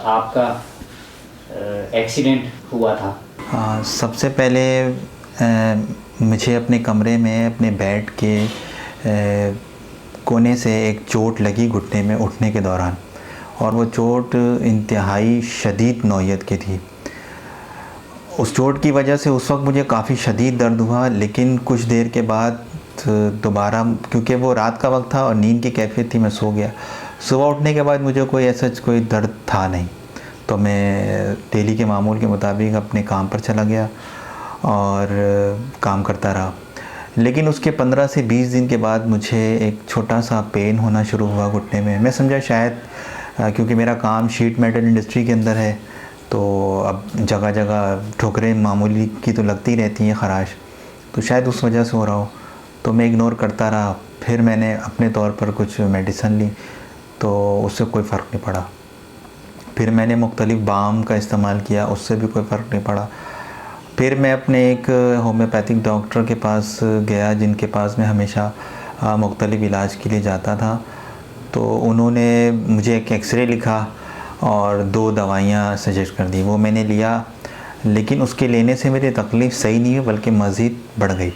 आपका एक्सीडेंट हुआ था? सबसे पहले मुझे अपने कमरे में अपने बेड के कोने से एक चोट लगी घुटने में उठने के दौरान, और वो चोट इंतहाई शदीद नौइयत की थी। उस चोट की वजह से उस वक्त मुझे काफ़ी शदीद दर्द हुआ, लेकिन कुछ देर के बाद दोबारा, क्योंकि वो रात का वक्त था और नींद की कैफियत थी, मैं सो गया। सुबह उठने के बाद मुझे कोई दर्द था नहीं, तो मैं डेली के मामूल के मुताबिक अपने काम पर चला गया और काम करता रहा। लेकिन उसके 15 से 20 दिन के बाद मुझे एक छोटा सा पेन होना शुरू हुआ घुटने में। मैं समझा शायद क्योंकि मेरा काम शीट मेटल इंडस्ट्री के अंदर है, तो अब जगह जगह ठोकरें मामूली की तो लगती रहती हैं, ख़राश, तो शायद उस वजह से हो रहा हो। तो मैं इग्नोर करता रहा। फिर मैंने अपने तौर पर कुछ मेडिसिन ली, तो उससे कोई फ़र्क नहीं पड़ा। फिर मैंने मुख्तलिफ़ बाम का इस्तेमाल किया, उससे भी कोई फ़र्क नहीं पड़ा। फिर मैं अपने एक होम्योपैथिक डॉक्टर के पास गया, जिनके पास मैं हमेशा मुख्तलिफ़ इलाज के लिए जाता था। तो उन्होंने मुझे एक एक्सरे लिखा और 2 दवाइयाँ सजेस्ट कर दी। वो मैंने लिया, लेकिन उसके लेने से मेरी तकलीफ़ सही नहीं हुई बल्कि मज़ीद बढ़ गई।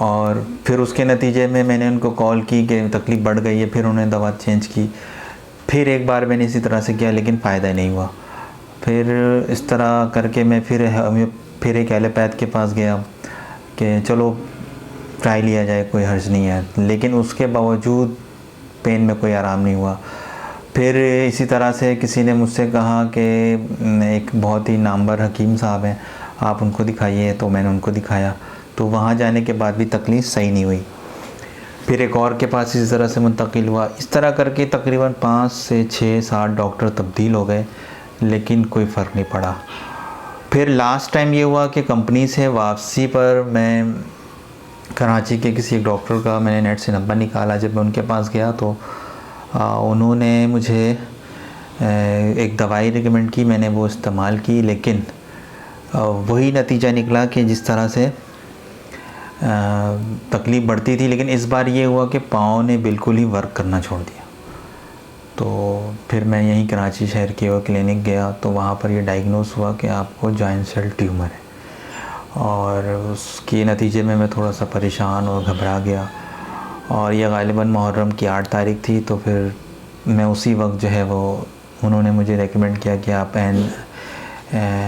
और फिर उसके नतीजे में मैंने उनको कॉल की कि तकलीफ़ बढ़ गई है। फिर उन्होंने दवा चेंज की। फिर एक बार मैंने इसी तरह से किया, लेकिन फ़ायदा नहीं हुआ। फिर इस तरह करके मैं फिर एक एलोपैथ के पास गया कि चलो ट्राई लिया जाए, कोई हर्ज नहीं है। लेकिन उसके बावजूद पेन में कोई आराम नहीं हुआ। फिर इसी तरह से किसी ने मुझसे कहा कि एक बहुत ही नामवर हकीम साहब हैं, आप उनको दिखाइए। तो मैंने उनको दिखाया, तो वहाँ जाने के बाद भी तकलीफ़ सही नहीं हुई। फिर एक और के पास इसी तरह से मुंतकिल हुआ। इस तरह करके तकरीबन 5 से 6-7 डॉक्टर तब्दील हो गए, लेकिन कोई फ़र्क नहीं पड़ा। फिर लास्ट टाइम ये हुआ कि कंपनी से वापसी पर मैं कराची के किसी एक डॉक्टर का मैंने नेट से नंबर निकाला। जब मैं उनके पास गया तो उन्होंने मुझे एक दवाई रिकमेंड की, मैंने वो इस्तेमाल की, लेकिन वही नतीजा निकला कि जिस तरह से तकलीफ़ बढ़ती थी। लेकिन इस बार ये हुआ कि पाँव ने बिल्कुल ही वर्क करना छोड़ दिया। तो फिर मैं यहीं कराची शहर के और क्लिनिक गया, तो वहाँ पर ये डायग्नोस हुआ कि आपको जॉइंट सेल ट्यूमर है। और उसके नतीजे में मैं थोड़ा सा परेशान और घबरा गया। और यह गालिबन मुहर्रम की 8 तारीख थी। तो फिर मैं उसी वक्त जो है वो उन्होंने मुझे रेकमेंड किया कि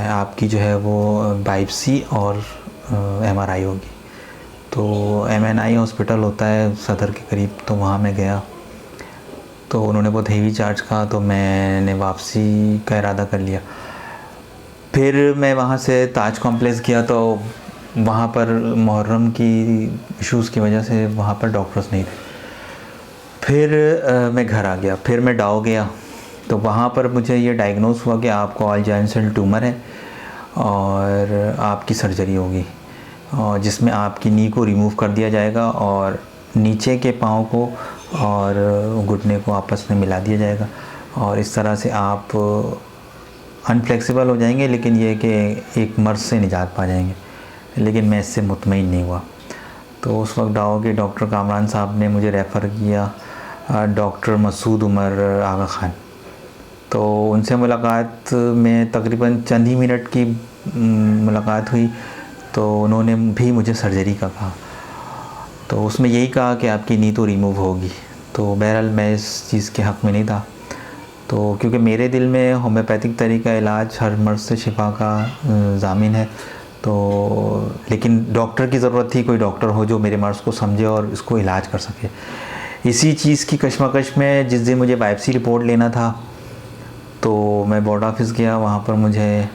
आपकी जो है वो बायोप्सी और MRI होगी। तो MNI हॉस्पिटल होता है सदर के करीब, तो वहाँ मैं गया। तो उन्होंने बहुत हेवी चार्ज कहा, तो मैंने वापसी का इरादा कर लिया। फिर मैं वहाँ से ताज कॉम्प्लेक्स गया, तो वहाँ पर मुहर्रम की इश्यूज़ की वजह से वहाँ पर डॉक्टर्स नहीं थे। फिर मैं घर आ गया। फिर मैं डाव गया, तो वहाँ पर मुझे ये डायग्नोस हुआ कि आपको ऑल जॉइंट सेल ट्यूमर है और आपकी सर्जरी होगी, और जिसमें आपकी नी को रिमूव कर दिया जाएगा और नीचे के पाँव को और घुटने को आपस में मिला दिया जाएगा, और इस तरह से आप अनफ्लेक्सिबल हो जाएंगे, लेकिन ये कि एक मर्ज़ से निजात पा जाएंगे। लेकिन मैं इससे मुतमईन नहीं हुआ। तो उस वक्त डाओ के डॉक्टर कामरान साहब ने मुझे रेफ़र किया डॉक्टर मसूद उमर आगा ख़ान। तो उनसे मुलाकात में तकरीबन चंद ही मिनट की मुलाकात हुई। तो उन्होंने भी मुझे सर्जरी का कहा, तो उसमें यही कहा कि आपकी नी तो रिमूव होगी। तो बहरहाल मैं इस चीज़ के हक़ में नहीं था। तो क्योंकि मेरे दिल में होम्योपैथिक तरीका इलाज हर मर्ज़ से शिफा का ज़ामिन है, तो लेकिन डॉक्टर की ज़रूरत थी, कोई डॉक्टर हो जो मेरे मर्ज़ को समझे और इसको इलाज कर सके। इसी चीज़ की कशमकश में जिस दिन मुझे बायोप्सी रिपोर्ट लेना था, तो मैं बोर्ड ऑफिस गया। वहाँ पर मुझे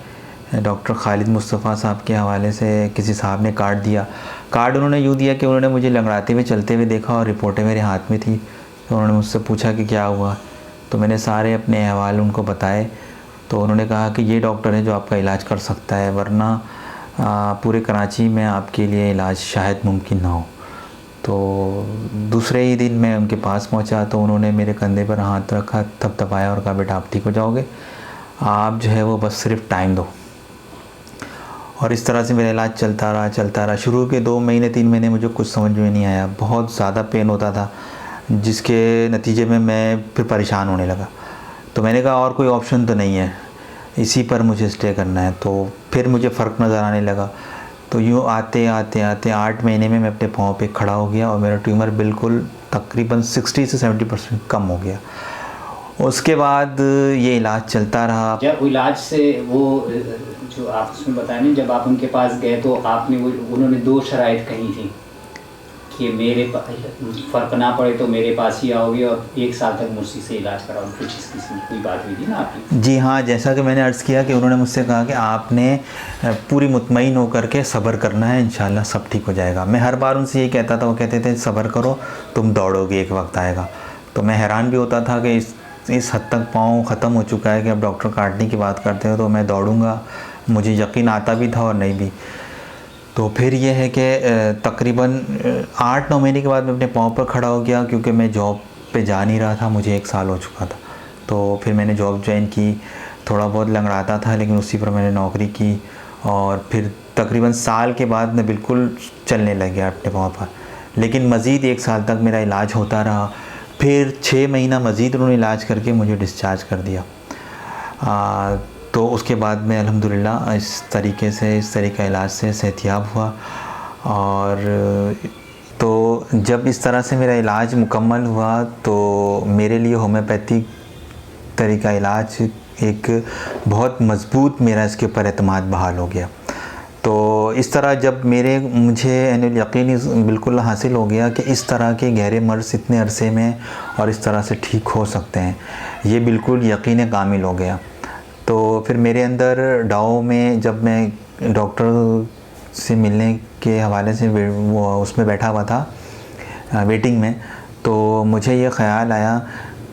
डॉक्टर खालिद मुस्तफ़ा साहब के हवाले से किसी साहब ने कार्ड दिया। कार्ड उन्होंने यूँ दिया कि उन्होंने मुझे लंगड़ाते हुए चलते हुए देखा और रिपोर्टें मेरे हाथ में थी। तो उन्होंने मुझसे पूछा कि क्या हुआ, तो मैंने सारे अपने अहवाल उनको बताए। तो उन्होंने कहा कि ये डॉक्टर है जो आपका इलाज कर सकता है, वरना पूरे कराची में आपके लिए इलाज शायद मुमकिन ना हो। तो दूसरे ही दिन मैं उनके पास पहुंचा, तो उन्होंने मेरे कंधे पर हाथ रखा, थपथपाया और कहा, बेटा आप ठीक हो जाओगे, आप जो है वो बस सिर्फ टाइम दो। और इस तरह से मेरा इलाज चलता रहा। शुरू के 2 महीने 3 महीने मुझे कुछ समझ में नहीं आया, बहुत ज़्यादा पेन होता था, जिसके नतीजे में मैं फिर परेशान होने लगा। तो मैंने कहा और कोई ऑप्शन तो नहीं है, इसी पर मुझे स्टे करना है। तो फिर मुझे फ़र्क नज़र आने लगा। तो यूँ आते आते आते 8 महीने में मैं अपने पाँव पे खड़ा हो गया और मेरा ट्यूमर बिल्कुल तकरीबन 60 से 70% कम हो गया। उसके बाद ये इलाज चलता रहा। जब इलाज से वो जो आप उसमें बताया नहीं, जब आप उनके पास गए तो आपने वो उन्होंने 2 शराइत कही थी कि मेरे फ़र्क ना पड़े तो मेरे पास ही आओगे और 1 साल तक मुझसे से इलाज कराओगे, कुछ इस किस्म की कोई बात हुई थी ना आपकी? जी हाँ, जैसा कि मैंने अर्ज़ किया कि उन्होंने मुझसे कहा कि आपने पूरी मुतमईन होकर के सब्र करना है, इंशाल्लाह सब ठीक हो जाएगा। मैं हर बार उनसे ये कहता था, वो कहते थे सब्र करो, तुम दौड़ोगे, एक वक्त आएगा। तो मैं हैरान भी होता था कि इस हद तक पाँव ख़त्म हो चुका है कि अब डॉक्टर काटने की बात करते हो, तो मैं दौड़ूँगा। मुझे यकीन आता भी था और नहीं भी। तो फिर ये है कि तकरीबन 8-9 महीने के बाद मैं अपने पाँव पर खड़ा हो गया, क्योंकि मैं जॉब पे जा नहीं रहा था, मुझे 1 साल हो चुका था। तो फिर मैंने जॉब ज्वाइन की, थोड़ा बहुत लंगड़ाता था लेकिन उसी पर मैंने नौकरी की और फिर तकरीबन साल के बाद मैं बिल्कुल चलने लग गया अपने पाँव पर। लेकिन मज़ीद 1 साल तक मेरा इलाज होता रहा। फिर 6 महीना मज़ीद उन्होंने इलाज करके मुझे डिस्चार्ज कर दिया। तो उसके बाद मैं अल्हम्दुलिल्लाह इस तरह का इलाज से सेहतियाब हुआ। और तो जब इस तरह से मेरा इलाज मुकम्मल हुआ तो मेरे लिए होम्योपैथिक तरीका इलाज एक बहुत मज़बूत, मेरा इसके ऊपर एतमाद बहाल हो गया। तो इस तरह जब मुझे यकीन बिल्कुल हासिल हो गया कि इस तरह के गहरे मर्ज़ इतने अरसे में और इस तरह से ठीक हो सकते हैं, ये बिल्कुल यकीन कामिल हो गया। तो फिर मेरे अंदर डाओ में जब मैं डॉक्टर से मिलने के हवाले से वो उसमें बैठा हुआ था वेटिंग में, तो मुझे ये ख़्याल आया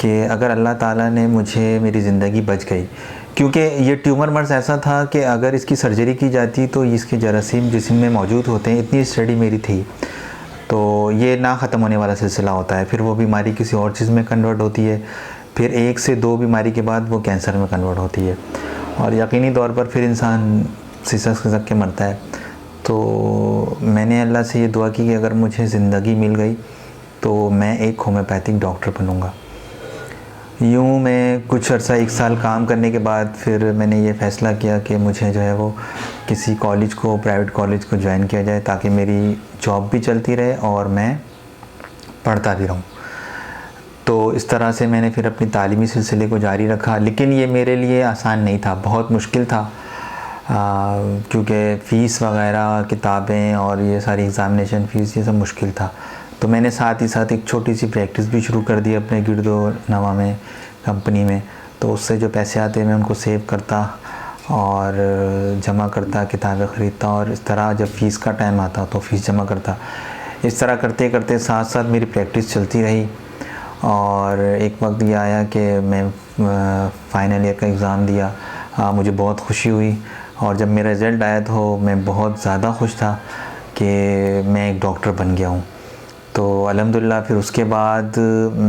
कि अगर अल्लाह ताला ने मेरी ज़िंदगी बच गई, क्योंकि ये ट्यूमर मर्ज़ ऐसा था कि अगर इसकी सर्जरी की जाती तो इसके जरासीम जिस्म में मौजूद होते हैं, इतनी स्टडी मेरी थी, तो ये ना ख़त्म होने वाला सिलसिला होता है। फिर वो बीमारी किसी और चीज़ में कन्वर्ट होती है, फिर 1 से 2 बीमारी के बाद वो कैंसर में कन्वर्ट होती है और यकीनी तौर पर फिर इंसान सिसक के मरता है। तो मैंने अल्लाह से ये दुआ की कि अगर मुझे ज़िंदगी मिल गई तो मैं एक होम्योपैथिक डॉक्टर बनूँगा। यूँ मैं कुछ अर्सा 1 साल काम करने के बाद फिर मैंने ये फ़ैसला किया कि मुझे जो है वो किसी कॉलेज को, प्राइवेट कॉलेज को ज्वाइन किया जाए, ताकि मेरी जॉब भी चलती रहे और मैं पढ़ता भी रहूँ। तो इस तरह से मैंने फिर अपनी तालीमी सिलसिले को जारी रखा। लेकिन ये मेरे लिए आसान नहीं था, बहुत मुश्किल था, क्योंकि फ़ीस वगैरह, किताबें और ये सारी एग्ज़ामिनेशन फ़ीस, ये सब मुश्किल था। तो मैंने साथ ही साथ एक छोटी सी प्रैक्टिस भी शुरू कर दी अपने गिरदो नवा में, कंपनी में। तो उससे जो पैसे आते मैं उनको सेव करता और जमा करता, किताबें ख़रीदता और इस तरह जब फ़ीस का टाइम आता तो फ़ीस जमा करता। इस तरह करते करते साथ साथ मेरी प्रैक्टिस चलती रही और एक वक्त ये आया कि मैं फ़ाइनल ईयर का एग्ज़ाम दिया। मुझे बहुत खुशी हुई और जब मेरा रिज़ल्ट आया तो मैं बहुत ज़्यादा खुश था कि मैं एक डॉक्टर बन गया हूँ। तो अल्हम्दुलिल्लाह फिर उसके बाद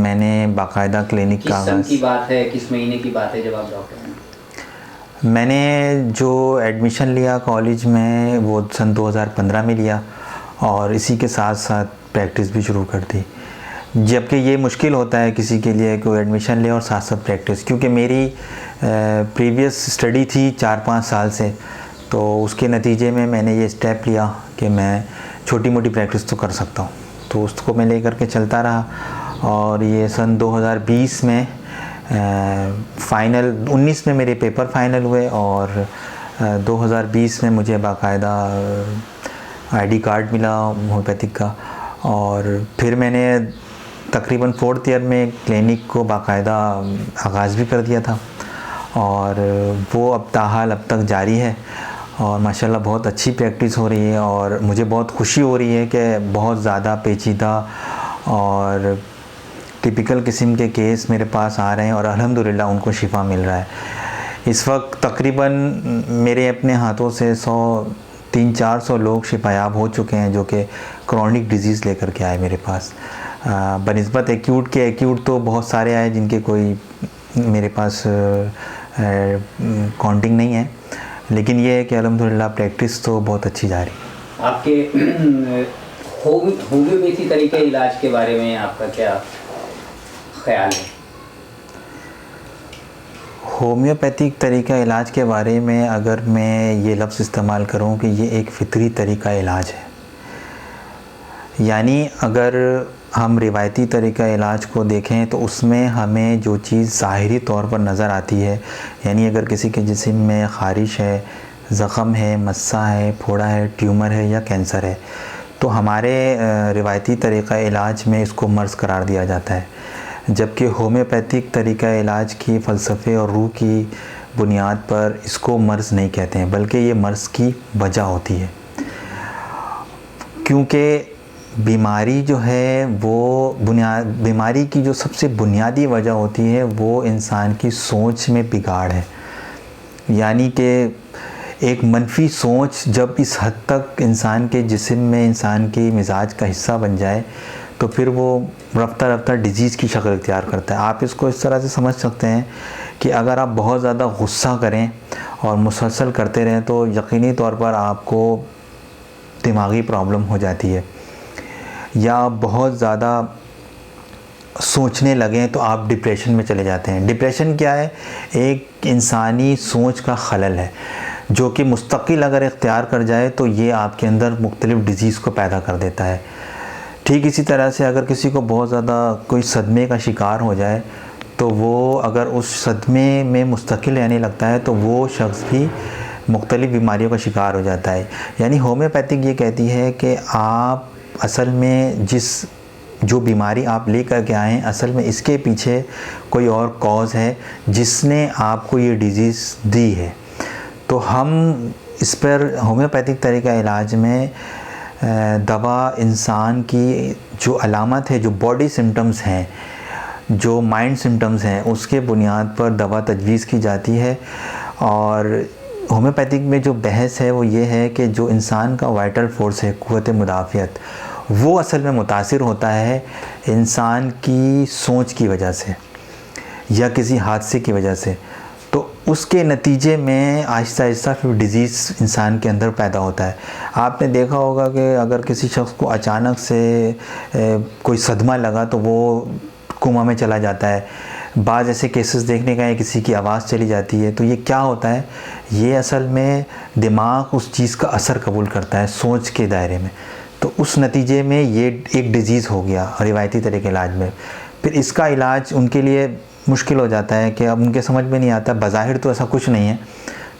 मैंने बाकायदा क्लिनिक का किस सन की बात है, किस महीने की बात है जब आप डॉक्टर बने? मैंने जो एडमिशन लिया कॉलेज में वो सन 2015 में लिया और इसी के साथ साथ प्रैक्टिस भी शुरू कर दी। जबकि ये मुश्किल होता है किसी के लिए कोई एडमिशन ले और साथ साथ प्रैक्टिस, क्योंकि मेरी प्रीवियस स्टडी थी 4-5 साल से, तो उसके नतीजे में मैंने ये स्टेप लिया कि मैं छोटी मोटी प्रैक्टिस तो कर सकता हूँ। तो उसको मैं ले करके चलता रहा और ये सन 2020 में फ़ाइनल 19 में मेरे पेपर फ़ाइनल हुए और 2020 में मुझे बाकायदा आईडी कार्ड मिला होम्योपैथिक का। और फिर मैंने तकरीबन 4th ईयर में क्लिनिक को बाकायदा आगाज़ भी कर दिया था और वो अब ताहाल अब तक जारी है और माशाल्लाह बहुत अच्छी प्रैक्टिस हो रही है और मुझे बहुत खुशी हो रही है कि बहुत ज़्यादा पेचीदा और टिपिकल किस्म के केस मेरे पास आ रहे हैं और अल्हम्दुलिल्लाह उनको शिफा मिल रहा है। इस वक्त तकरीबन मेरे अपने हाथों से 300-400 लोग शिफायाब हो चुके हैं जो कि क्रॉनिक डिजीज़ लेकर के आए मेरे पास। बनिस्बत एक्यूट के, एक्यूट तो बहुत सारे आए जिनके कोई मेरे पास काउंटिंग नहीं है, लेकिन ये है कि अल्हम्दुलिल्लाह प्रैक्टिस तो बहुत अच्छी जा रही है। आपके होम्योपैथी तरीके इलाज के बारे में आपका क्या ख्याल है? होम्योपैथिक तरीका इलाज के बारे में अगर मैं ये लफ्ज़ इस्तेमाल करूं कि ये एक फ़ितरी तरीका इलाज है, यानी अगर हम रिवायती तरीका इलाज को देखें तो उसमें हमें जो चीज़ ज़ाहिरी तौर पर नज़र आती है, यानी अगर किसी के जिस्म में ख़ारिश है, ज़ख़म है, मस्सा है, फोड़ा है, ट्यूमर है या कैंसर है, तो हमारे रिवायती तरीका इलाज में इसको मर्ज़ करार दिया जाता है। जबकि होम्योपैथिक तरीका इलाज की फ़लसफ़े और रूह की बुनियाद पर इसको मर्ज़ नहीं कहते हैं, बल्कि ये मर्ज़ की वजह होती है। क्योंकि बीमारी जो है वो बीमारी की जो सबसे बुनियादी वजह होती है वो इंसान की सोच में बिगाड़ है। यानी कि एक मनफी सोच जब इस हद तक इंसान के जिस्म में, इंसान की मिजाज का हिस्सा बन जाए तो फिर वो रफ्ता रफ्ता डिजीज़ की शक्ल इख्तियार करता है। आप इसको इस तरह से समझ सकते हैं कि अगर आप बहुत ज़्यादा गुस्सा करें और मुसलसल करते रहें तो यकीनी तौर पर आपको दिमागी प्रॉब्लम हो जाती है, या बहुत ज़्यादा सोचने लगें तो आप डिप्रेशन में चले जाते हैं। डिप्रेशन क्या है? एक इंसानी सोच का खलल है जो कि मुस्तकिल अगर इख्तियार कर जाए तो ये आपके अंदर मुख्तलिफ़ डिजीज़ को पैदा कर देता है। ठीक इसी तरह से अगर किसी को बहुत ज़्यादा कोई सदमे का शिकार हो जाए तो वो अगर उस सदमे में मुस्तकिल रहने लगता है तो वो शख्स भी मुख्तलिफ़ बीमारियों का शिकार हो जाता है। यानी होम्योपैथिक ये कहती है कि आप असल में जो बीमारी आप लेकर के आए हैं, असल में इसके पीछे कोई और कॉज़ है जिसने आपको ये डिज़ीज़ दी है। तो हम इस पर होम्योपैथिक तरीका इलाज में दवा इंसान की जो अलामत है, जो बॉडी सिम्टम्स हैं, जो माइंड सिम्टम्स हैं, उसके बुनियाद पर दवा तजवीज़ की जाती है। और होम्योपैथिक में जो बहस है वो ये है कि जो इंसान का वाइटल फोर्स है, क़ुव्वत मुदाफ़ियत, वो असल में मुतासिर होता है इंसान की सोच की वजह से या किसी हादसे की वजह से। तो उसके नतीजे में आहिस्ता आहिस्ता फिर डिज़ीज़ इंसान के अंदर पैदा होता है। आपने देखा होगा कि अगर किसी शख्स को अचानक से कोई सदमा लगा तो वो कोमा में चला जाता है। बाज़ ऐसे केसेस देखने का है, किसी की आवाज़ चली जाती है। तो ये क्या होता है? ये असल में दिमाग उस चीज़ का असर कबूल करता है सोच के दायरे में, तो उस नतीजे में ये एक डिज़ीज़ हो गया रिवायती तरीके इलाज में। फिर इसका इलाज उनके लिए मुश्किल हो जाता है कि अब उनके समझ में नहीं आता, बज़ाहिर तो ऐसा कुछ नहीं है,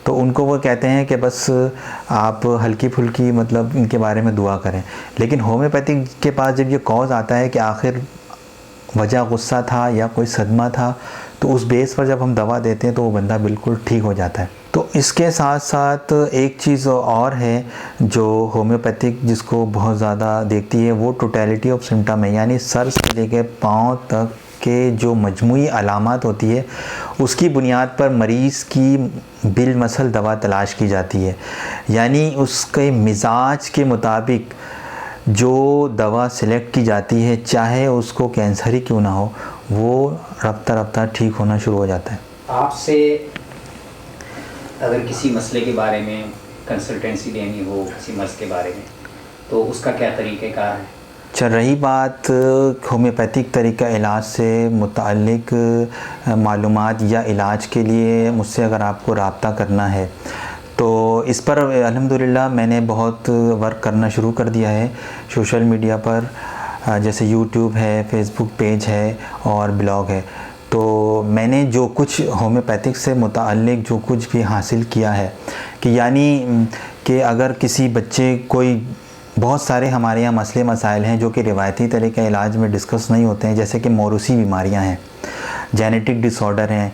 तो उनको वो कहते हैं कि बस आप हल्की फुल्की मतलब इनके बारे में दुआ करें। लेकिन होम्योपैथिक के पास जब ये कॉज आता है कि आखिर वजह गुस्सा था या कोई सदमा था, तो उस बेस पर जब हम दवा देते हैं तो वो बंदा बिल्कुल ठीक हो जाता है। तो इसके साथ साथ एक चीज़ और है जो होम्योपैथिक जिसको बहुत ज़्यादा देखती है, वो टोटलिटी ऑफ सिम्टम है। यानी सर से लेकर पाँव तक के जो मजमूई अलामत होती है उसकी बुनियाद पर मरीज़ की बिलमसल दवा तलाश की जाती है। यानी उसके मिजाज के मुताबिक जो दवा सिलेक्ट की जाती है, चाहे उसको कैंसर ही क्यों ना हो, वो रफ्ता रफ्ता ठीक होना शुरू हो जाता है। आपसे अगर किसी मसले के बारे में कंसल्टेंसी लेनी हो, किसी मर्ज़ के बारे में, तो उसका क्या तरीक़ेकार है? चल रही बात होम्योपैथिक तरीका इलाज से मुताल्लिक मालूमात या इलाज के लिए मुझसे अगर आपको रब्ता करना है तो इस पर अल्हम्दुलिल्लाह मैंने बहुत वर्क करना शुरू कर दिया है सोशल मीडिया पर, जैसे यूट्यूब है, फेसबुक पेज है और ब्लॉग है। तो मैंने जो कुछ होम्योपैथिक से मुताल्लिक जो कुछ भी हासिल किया है कि यानी कि अगर किसी बच्चे कोई बहुत सारे हमारे यहाँ मसले मसाइल हैं जो कि रिवायती तरीक़े इलाज में डिस्कस नहीं होते हैं, जैसे कि मौरूसी बीमारियाँ हैं, जेनेटिक डिसऑर्डर हैं,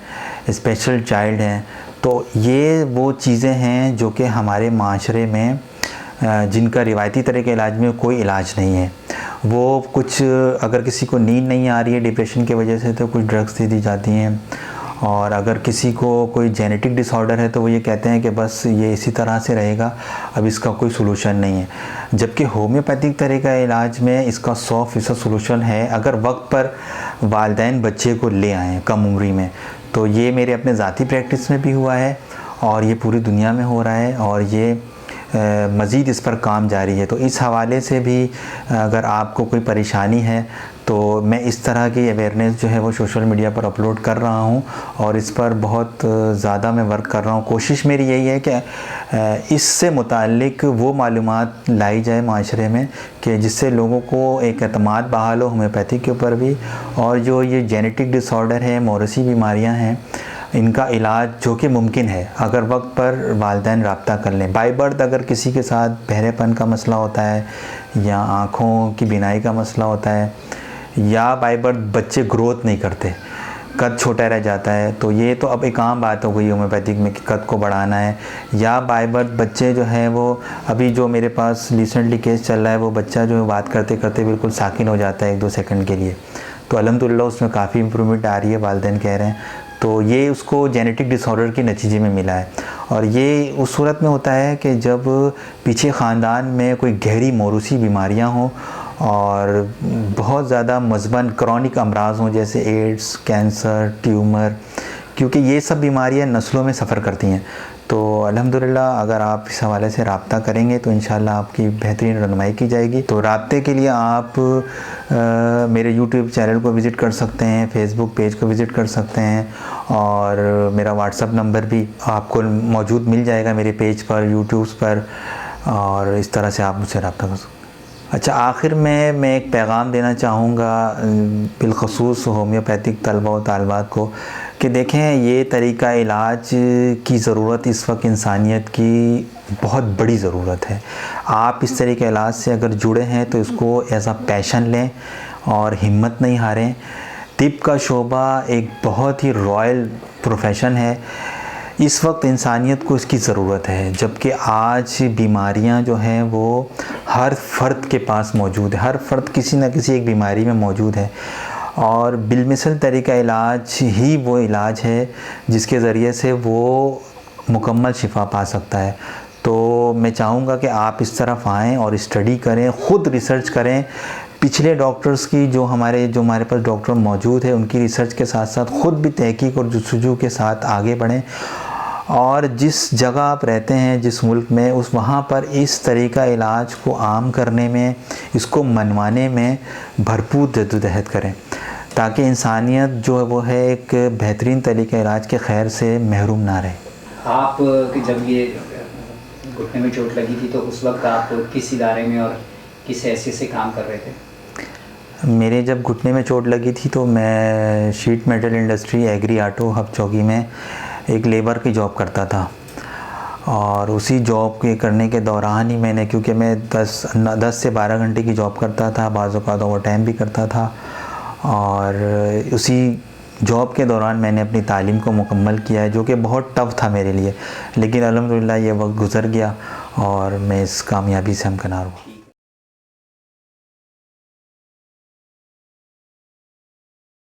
स्पेशल चाइल्ड हैं। तो ये वो चीज़ें हैं जो कि हमारे माशरे में जिनका रिवायती तरीक़े इलाज में कोई इलाज नहीं है। वो कुछ अगर किसी को नींद नहीं आ रही है डिप्रेशन की वजह से तो कुछ ड्रग्स दे दी जाती हैं, और अगर किसी को कोई जेनेटिक डिसऑर्डर है तो वो ये कहते हैं कि बस ये इसी तरह से रहेगा, अब इसका कोई सलूशन नहीं है। जबकि होम्योपैथिक तरीका इलाज में इसका 100% सलूशन है अगर वक्त पर वालिदैन बच्चे को ले आएँ कम उम्री में। तो ये मेरे अपने ज़ाती प्रैक्टिस में भी हुआ है और ये पूरी दुनिया में हो रहा है, और ये मज़ीद इस पर काम जारी है। तो इस हवाले से भी अगर आपको कोई परेशानी है तो मैं इस तरह की अवेयरनेस जो है वो सोशल मीडिया पर अपलोड कर रहा हूँ और इस पर बहुत ज़्यादा मैं वर्क कर रहा हूँ। कोशिश मेरी यही है कि इससे मुताल्लिक वो मालूमात लाई जाए माशरे में कि जिससे लोगों को एक एतमाद बहाल हो होम्योपैथी के ऊपर भी, और जो ये जेनेटिक डिसऑर्डर है, मौरूसी बीमारियाँ हैं, इनका इलाज जो कि मुमकिन है अगर वक्त पर वालिदैन रब्ता कर लें। बाय बर्थ अगर किसी के साथ बहरेपन का मसला होता है या आँखों की बीनाई का मसला होता है या बाय बर्थ बच्चे ग्रोथ नहीं करते, कद छोटा रह जाता है, तो ये तो अब एक आम बात हो गई होम्योपैथिक में कि कद को बढ़ाना है। या बाय बर्थ बच्चे जो हैं वो, अभी जो मेरे पास रिसेंटली केस चल रहा है, वो बच्चा जो है बात करते करते बिल्कुल साकिन हो जाता है 1-2 सेकंड के लिए, तो अल्हम्दुलिल्लाह उसमें काफ़ी इम्प्रूवमेंट आ रही है, वालिदैन कह रहे हैं। तो ये उसको जेनेटिक डिसऑर्डर के नतीजे में मिला है। और ये उस सूरत में होता है कि जब पीछे ख़ानदान में कोई गहरी मौरूसी बीमारियां हों और बहुत ज़्यादा मज़बन क्रॉनिक अमराज हों, जैसे एड्स, कैंसर, ट्यूमर, क्योंकि ये सब बीमारियां नस्लों में सफ़र करती हैं। तो अल्हम्दुलिल्लाह अगर आप इस हवाले से रब्ता करेंगे तो इंशाल्लाह आपकी बेहतरीन रहनुमाई की जाएगी। तो रब्ते के लिए आप मेरे यूट्यूब चैनल को विज़िट कर सकते हैं, फेसबुक पेज को विज़िट कर सकते हैं, और मेरा व्हाट्सअप नंबर भी आपको मौजूद मिल जाएगा मेरे पेज पर, यूट्यूब पर, और इस तरह से आप मुझसे रब्ता कर सकते हैं। अच्छा, आखिर में मैं एक पैगाम देना चाहूँगा बिलखसूस होम्योपैथिक तलबा व तालिबात को कि देखें, ये तरीक़ा इलाज की ज़रूरत इस वक्त इंसानियत की बहुत बड़ी ज़रूरत है। आप इस तरीक़े इलाज से अगर जुड़े हैं तो इसको एज़ अ पैशन लें और हिम्मत नहीं हारें। तिब का शोबा एक बहुत ही रॉयल प्रोफेशन है। इस वक्त इंसानियत को इसकी ज़रूरत है, जबकि आज बीमारियां जो हैं वो हर फ़र्द के पास मौजूद है, हर फ़र्द किसी न किसी एक बीमारी में मौजूद है, और बिलमिसल तरीक़ा इलाज ही वो इलाज है जिसके ज़रिए से वो मुकम्मल शिफा पा सकता है। तो मैं चाहूँगा कि आप इस तरफ आएँ और स्टडी करें, ख़ुद रिसर्च करें। पिछले डॉक्टर्स की जो हमारे पास डॉक्टर मौजूद है, उनकी रिसर्च के साथ साथ ख़ुद भी तहकीक और जुस्तजू के साथ आगे बढ़ें, और जिस जगह आप रहते हैं, जिस मुल्क में, उस वहाँ पर इस तरीक़ा इलाज को आम करने में, इसको मनवाने में भरपूर जद्दोजहद करें, ताकि इंसानियत जो है वो है एक बेहतरीन तरीक़ा इलाज के खैर से महरूम ना रहे। आप जब ये घुटने में चोट लगी थी तो उस वक्त आप किस इदारे में और किस हैसियत से काम कर रहे थे? मेरे जब घुटने में चोट लगी थी तो मैं sheet metal industry agri auto hub चौकी में एक लेबर की जॉब करता था, और उसी जॉब के करने के दौरान ही मैंने, क्योंकि मैं 10 से 12 घंटे की जॉब करता था, बाज़ औक़ात ओवर टाइम भी करता था, और उसी जॉब के दौरान मैंने अपनी तालीम को मुकम्मल किया है, जो कि बहुत टफ़ था मेरे लिए, लेकिन अल्हम्दुलिल्लाह ये वक्त गुज़र गया और मैं इस कामयाबी से हमकिनार हुआ।